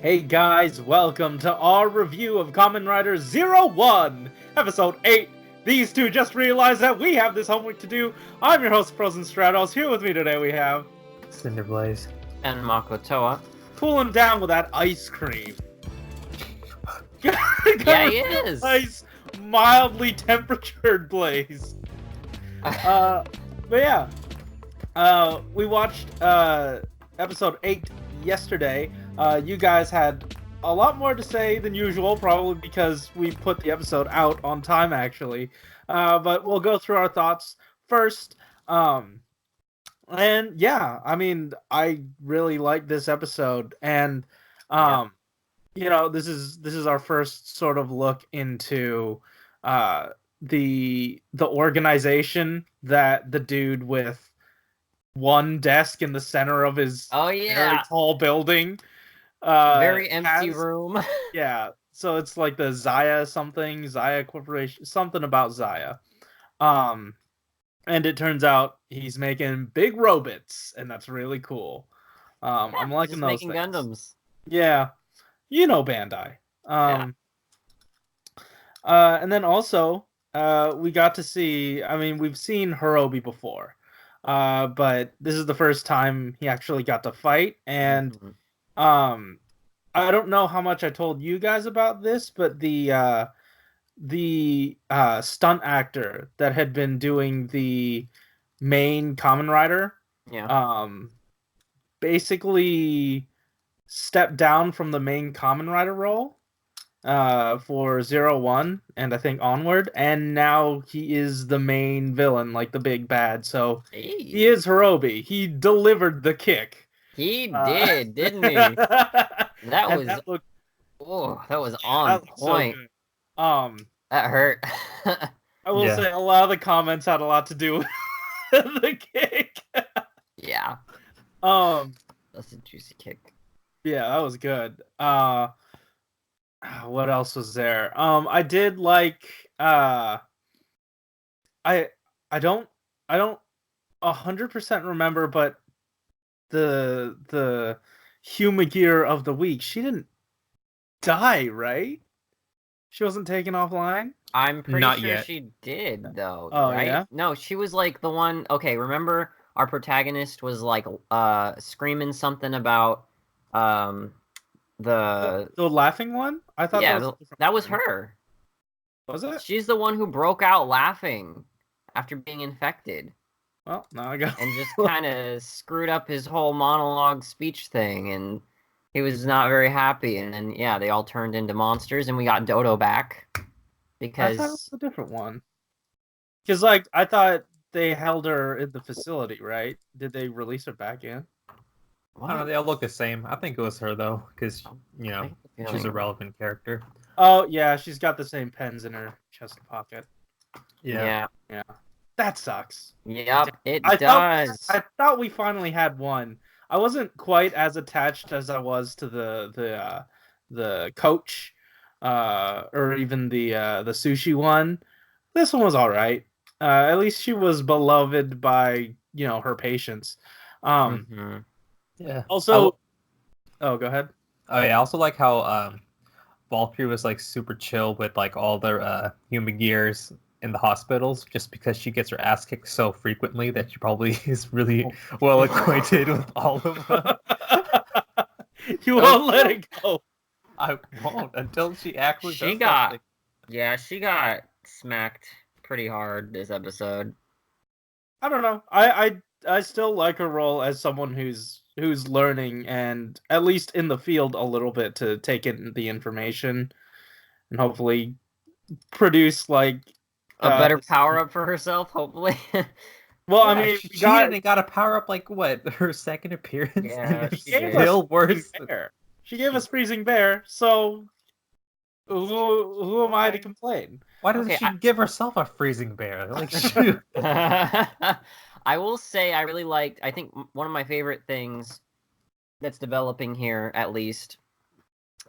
Hey guys, welcome to our review of Kamen Rider 01, Episode 8. These two just realized that we have this homework to do. I'm your host, Frozen Stratos. Here with me today we have... Cinder Blaze. And Makotoa. Cooling down with that ice cream. Yeah, he is! Nice, mildly temperatured Blaze. But yeah. We watched Episode 8 yesterday. You guys had a lot more to say than usual, probably because we put the episode out on time, actually. But we'll go through our thoughts first. And yeah, I mean, I really like this episode, and you know, this is our first sort of look into the organization that the dude with one desk in the center of his very tall building. Very empty room. Yeah, so it's like the Zaya Corporation, something about Zaya. And it turns out he's making big robots, and that's really cool. I'm liking those making things. Gundams. Yeah, you know Bandai. And then also, we got to see, I mean, we've seen Hirobi before, but this is the first time he actually got to fight, and I don't know how much I told you guys about this, but the stunt actor that had been doing the main Kamen Rider, basically stepped down from the main Kamen Rider role for 01 and I think onward, and now he is the main villain, like the big bad. So he is Hirobi. He delivered the kick. He did, didn't he? That was on point. So that hurt. I will say a lot of the comments had a lot to do with the kick. Yeah. That's a juicy kick. Yeah, that was good. What else was there? I did like I don't 100% remember, but the Humagear of the week, she didn't die, right? She wasn't taken offline? I'm pretty Not sure yet. she did, though. Oh, right? yeah? No, she was like the one. Okay, remember our protagonist was like screaming something about the laughing one? I thought that was her. Was it? She's the one who broke out laughing after being infected. Well, now I got and just kind of screwed up his whole monologue speech thing, and he was not very happy. And then they all turned into monsters, and we got Dodo back because I thought it was a different one. Because like I thought they held her in the facility, right? Did they release her back in? I don't know, they all look the same. I think it was her though, because she's a relevant character. Oh yeah, she's got the same pens in her chest pocket. Yeah. That sucks. Yep, it does. I thought we finally had one. I wasn't quite as attached as I was to the coach, or even the sushi one. This one was all right. At least she was beloved by her patients. Yeah. Also, go ahead. Oh yeah. I also like how Valkyrie was like super chill with like all the human gears in the hospitals, just because she gets her ass kicked so frequently that she probably is really well acquainted with all of them. You won't let it go. I won't until she actually she got smacked pretty hard this episode. I don't know. I still like her role as someone who's learning, and at least in the field a little bit, to take in the information and hopefully produce like a better power up for herself, hopefully. Well, I mean, she got a power up like what, her second appearance? Yeah, still worse. She gave us Freezing Bear, so who am I to complain? Why doesn't she give herself a Freezing Bear? Like, shoot. I will say I really liked. I think one of my favorite things that's developing here, at least,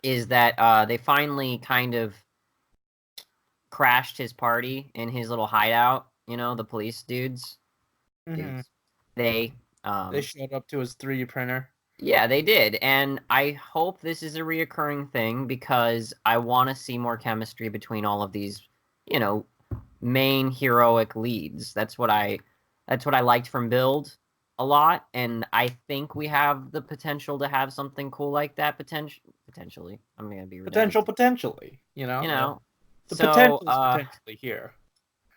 is that they finally kind of crashed his party in his little hideout. The police dudes. Mm-hmm. They showed up to his 3D printer. Yeah, they did, and I hope this is a reoccurring thing because I want to see more chemistry between all of these, main heroic leads. That's what I liked from Build a lot, and I think we have the potential to have something cool like that potentially. I'm gonna be redundant. Potentially, You Yeah. know, The so potential is potentially here.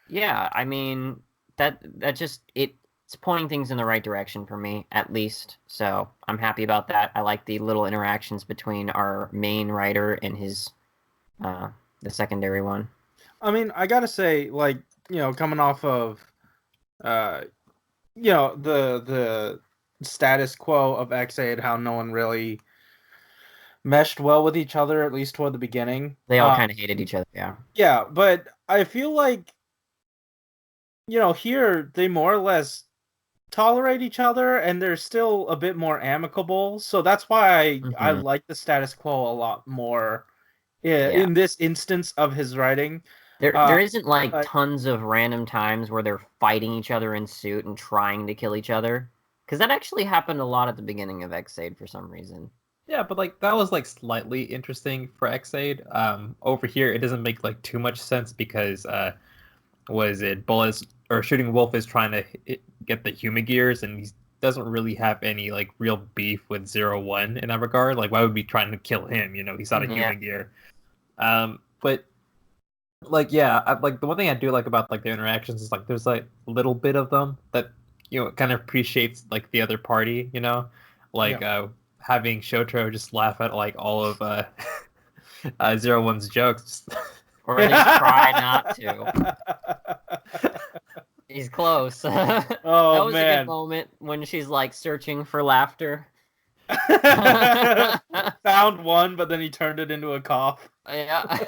yeah, I mean that just it's pointing things in the right direction for me at least. So I'm happy about that. I like the little interactions between our main writer and his the secondary one. I mean, I gotta say, like, coming off of, the status quo of X8, how no one really meshed well with each other, at least toward the beginning. They all kind of hated each other, yeah. Yeah, but I feel like, here they more or less tolerate each other, and they're still a bit more amicable. So that's why I like the status quo a lot more in this instance of his writing. There isn't like tons of random times where they're fighting each other in suit and trying to kill each other, because that actually happened a lot at the beginning of X8 for some reason. Yeah, but like that was like slightly interesting for X8. Over here it doesn't make like too much sense because was it Bullets or Shooting Wolf is trying to get the human gears, and he doesn't really have any like real beef with 01 in that regard. Like, why would we be trying to kill him? He's not a human gear. But like, yeah, like the one thing I do like about like the interactions is like there's like a little bit of them that kind of appreciates like the other party. Like having Shotro just laugh at like all of 01's jokes. Or at least try not to. He's close. Oh, that was a good moment when she's like searching for laughter. Found one, but then he turned it into a cough. Yeah.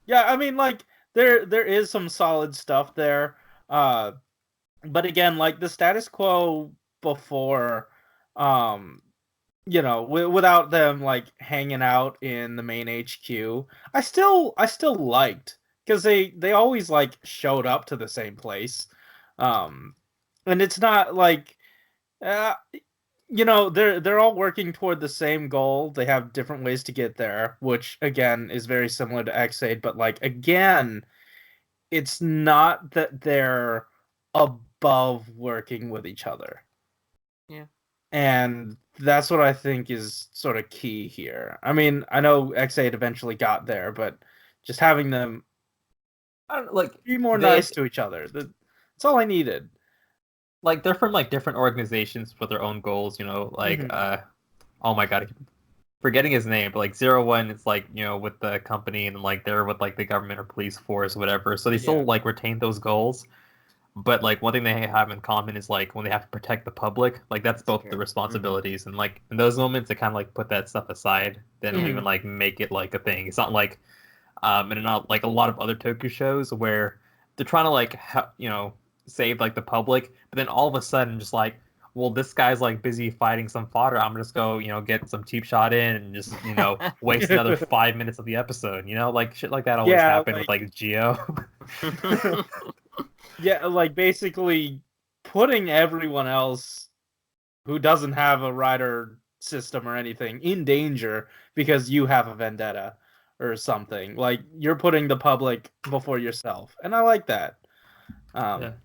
Yeah, I mean, like there is some solid stuff there. But again, like the status quo before, without them like hanging out in the main HQ, I still liked, because they always like showed up to the same place, and it's not like, they're all working toward the same goal. They have different ways to get there, which again is very similar to X8, but like again, it's not that they're above working with each other. Yeah. And that's what I think is sort of key here. I mean, I know X8 eventually got there, but just having them be more nice to each other. That's all I needed. Like, they're from like different organizations with their own goals, like oh my god, I keep forgetting his name, but like 01 it's like, with the company, and like they're with like the government or police force or whatever. So they still like retain those goals. But like one thing they have in common is like when they have to protect the public, like that's both the responsibilities, and like in those moments they kind of like put that stuff aside. They don't even like make it like a thing. It's not like and not like a lot of other Tokyo shows where they're trying to like save like the public, but then all of a sudden just like, well, this guy's like busy fighting some fodder, I'm just go get some cheap shot in and just waste another 5 minutes of the episode. Like shit like that always happened with like Geo. Yeah, like basically putting everyone else who doesn't have a rider system or anything in danger because you have a vendetta or something. Like, you're putting the public before yourself, and I like that. And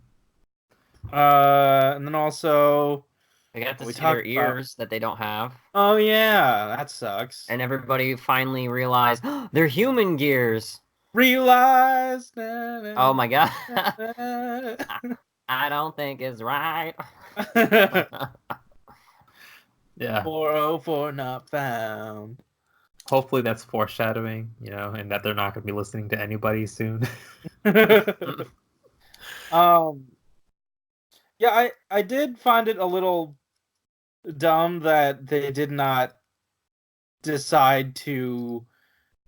then also they got to see their ears that they don't have. Oh yeah, that sucks. And everybody finally realized they're human gears. Realize. Oh my god. I don't think it's right. Yeah. 404 not found. Hopefully that's foreshadowing, and that they're not going to be listening to anybody soon. Yeah, I did find it a little dumb that they did not decide to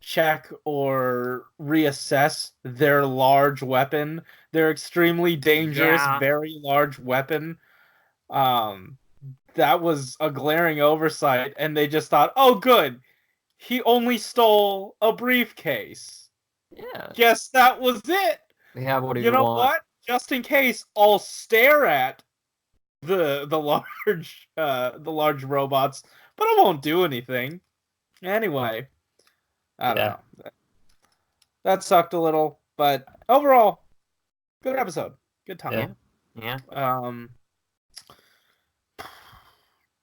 check or reassess their large weapon, their extremely dangerous, very large weapon. That was a glaring oversight, and they just thought, oh good, he only stole a briefcase. Yeah. Guess that was it. Yeah, what do you know want? What? Just in case, I'll stare at the large robots, but I won't do anything. Anyway, I don't know. That sucked a little, but overall, good episode. Good time. Yeah.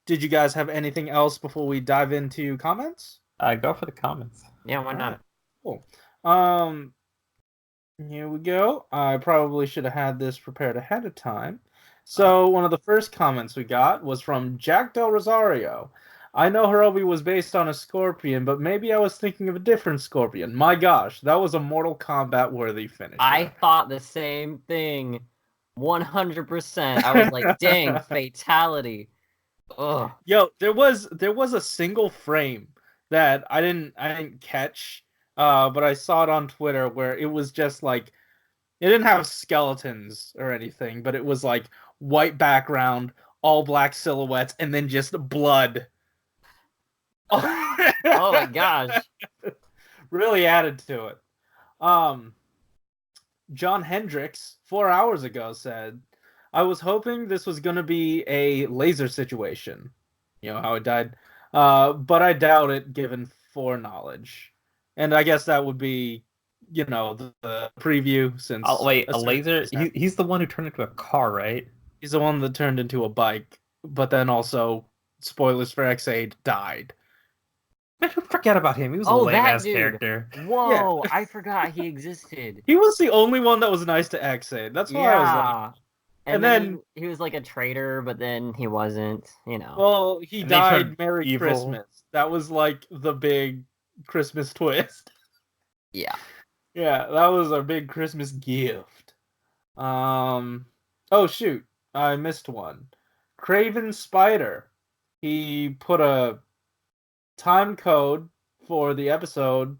Did you guys have anything else before we dive into comments? Go for the comments. Yeah, why not? Cool. Here we go. I probably should have had this prepared ahead of time. So one of the first comments we got was from Jack Del Rosario. I know Hirobi was based on a scorpion, but maybe I was thinking of a different scorpion. My gosh, that was a Mortal Kombat worthy finish. I thought the same thing. 100%. I was like, dang, fatality. Ugh. Yo, there was a single frame that I didn't catch, but I saw it on Twitter where it was just like, it didn't have skeletons or anything, but it was like white background, all black silhouettes, and then just blood. Oh my gosh. Really added to it. John Hendricks 4 hours ago said, I was hoping this was going to be a laser situation. You know how it died. But I doubt it given foreknowledge. And I guess that would be, you know, the preview since... Oh, wait, a laser? He's the one who turned into a car, right? He's the one that turned into a bike. But then also, spoilers for X8, died. Man, forget about him. He was a lame-ass character. Whoa, yeah. I forgot he existed. He was the only one that was nice to X8. That's why I was like... And then he was like a traitor, but then he wasn't, you know. Well, he died Merry Christmas. That was like the big Christmas twist. Yeah. Yeah, that was a big Christmas gift. Oh shoot, I missed one. Craven Spider. He put a time code for the episode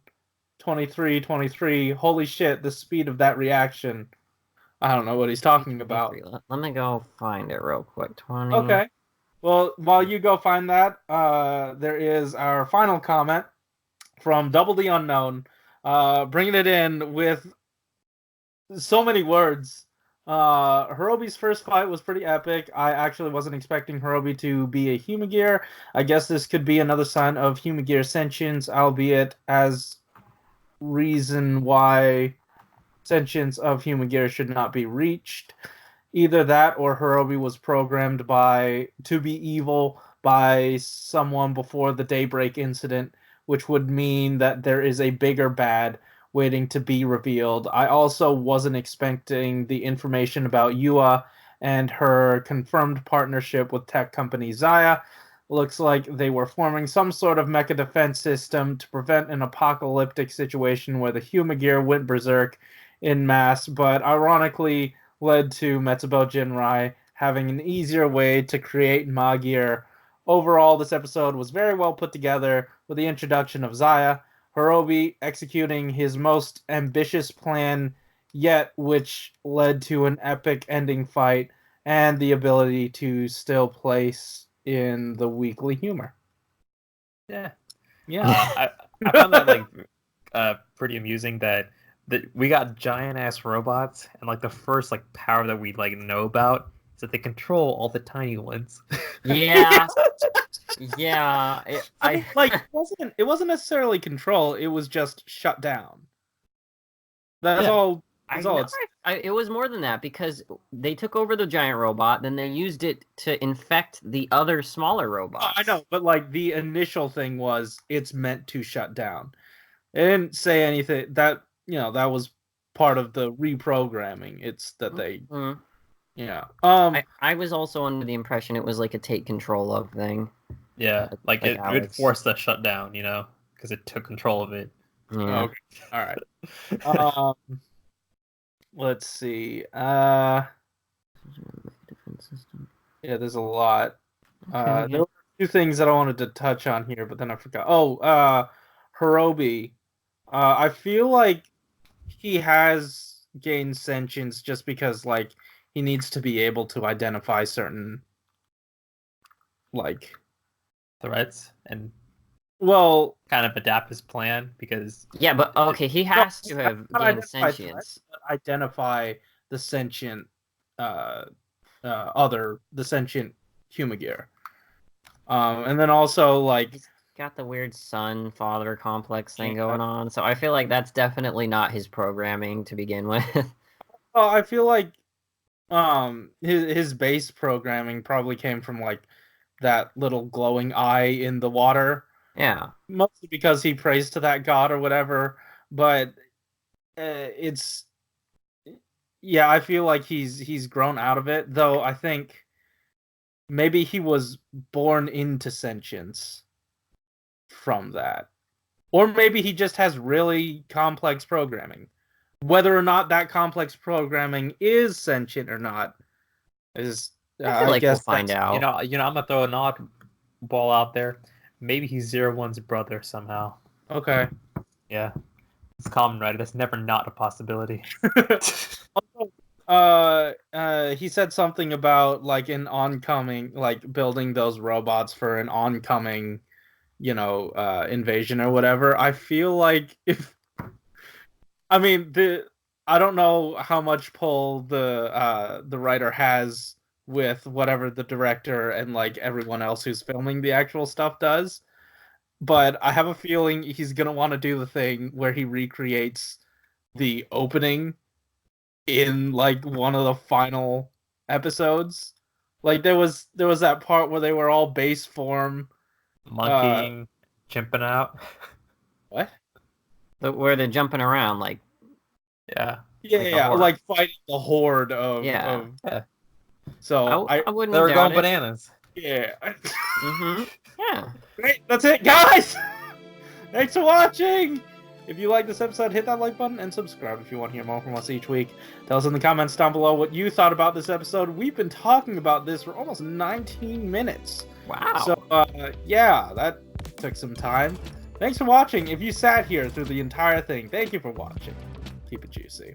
2323. Holy shit, the speed of that reaction. I don't know what he's talking about. Let me go find it real quick. 20. Okay. Well, while you go find that, there is our final comment from Double the Unknown, bringing it in with so many words. Hirobi's first fight was pretty epic. I actually wasn't expecting Hirobi to be a Humagear. I guess this could be another sign of Humagear sentience, albeit as reason why sentience of Humagear should not be reached. Either that or Hirobi was programmed to be evil by someone before the Daybreak incident, which would mean that there is a bigger bad waiting to be revealed. I also wasn't expecting the information about Yua and her confirmed partnership with tech company Zaya. Looks like they were forming some sort of mecha defense system to prevent an apocalyptic situation where the Humagear went berserk in mass, but ironically led to Metsubo Jinrai having an easier way to create Magear. Overall, this episode was very well put together with the introduction of Zaya, Hirobi executing his most ambitious plan yet, which led to an epic ending fight, and the ability to still place in the weekly humor. Yeah. I found that like pretty amusing that we got giant ass robots, and like the first like power that we like know about is that they control all the tiny ones. Yeah. Yeah. It wasn't necessarily control, it was just shut down. That's all. It was more than that, because they took over the giant robot, then they used it to infect the other smaller robots. I know, but like the initial thing was it's meant to shut down. It didn't say anything that, you know, that was part of the reprogramming. It's that they, yeah. I was also under the impression it was like a take control of thing. Yeah, like it would force the shutdown, you know, because it took control of it. Yeah. Okay. All right. Let's see. Yeah, there's a lot. There were a few things that I wanted to touch on here, but then I forgot. Oh, Hirobi. I feel like he has gained sentience just because, like, he needs to be able to identify certain, like, threats and kind of adapt his plan, because but okay, he has to have gained sentience. Identify the sentient the sentient human gear. And then also like He's got the weird son father complex thing going on, so I feel like that's definitely not his programming to begin with. well, I feel like his base programming probably came from like that little glowing eye in the water, Yeah. mostly because he prays to that god or whatever. But it's yeah, I feel like he's grown out of it, though. I think maybe he was born into sentience from that, or maybe he just has really complex programming. Whether or not that complex programming is sentient or not is I feel like we'll find out. I'm gonna throw an odd ball out there. Maybe he's 01's brother somehow. Okay. Yeah, it's Kamen Rider. That's never not a possibility. He said something about like an oncoming, like building those robots for an oncoming, invasion or whatever. I feel like I don't know how much pull the writer has with whatever the director and like everyone else who's filming the actual stuff does, but I have a feeling he's gonna want to do the thing where he recreates the opening in like one of the final episodes. Like there was that part where they were all base form, monkeying, chimping out. What? Where they're jumping around, like yeah, like fighting the horde of yeah. So I wouldn't. They were doubt going it. bananas. Yeah. Yeah. Great, that's it, guys. Thanks for watching. If you like this episode, hit that like button and subscribe if you want to hear more from us each week. Tell us in the comments down below what you thought about this episode. We've been talking about this for almost 19 minutes. Wow. So, yeah, that took some time. Thanks for watching. If you sat here through the entire thing, thank you for watching. Keep it juicy.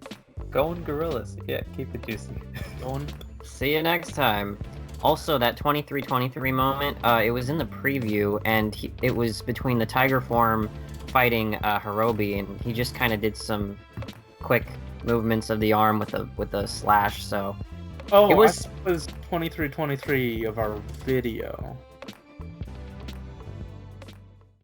Going gorillas. Yeah, keep it juicy. Going. See you next time. Also, that 23-23 moment, it was in the preview, and it was between the tiger form fighting Hirobi, and he just kind of did some quick movements of the arm with a slash. So it was 23-23 of our video.